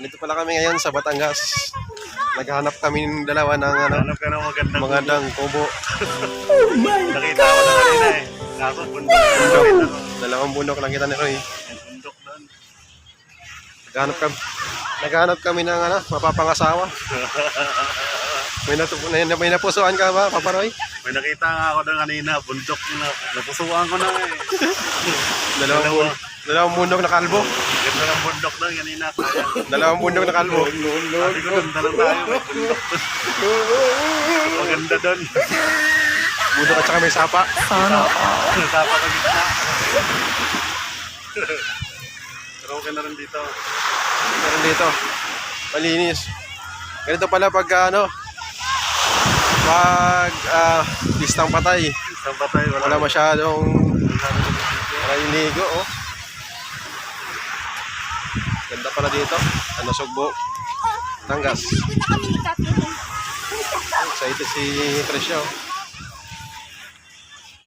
Andito pala kami ngayon sa Batangas. Naghahanap kami ng dalawa ng Hanap ka ng magandang kubo. Nakita ko na kanina eh. Kaso bundok. Dalawang bundok lang kita ni Roy. Bundok doon. Naghahanap kami ng mapapangasawa. May napusuan ka ba, Papa Roy? May nakita nga ako doon kanina. Bundok na. Napusuan ko na eh. Dalawang bundok na kalbo. Ganda ng bundok doon kanina. Dalawang bundok na kalbo. Sabi ko ganda lang tayo. May bundok doon. Maganda doon. Bundok at saka may sapa. Sapa ka gitna. Pero okay na rin dito. Meron dito. Malinis. Ganito pala pag pistang patay. Isang patay. Wala masyadong ligo, oh. Ganda pala dito. Sugbo. Batangas. Excited si Tresya, oh.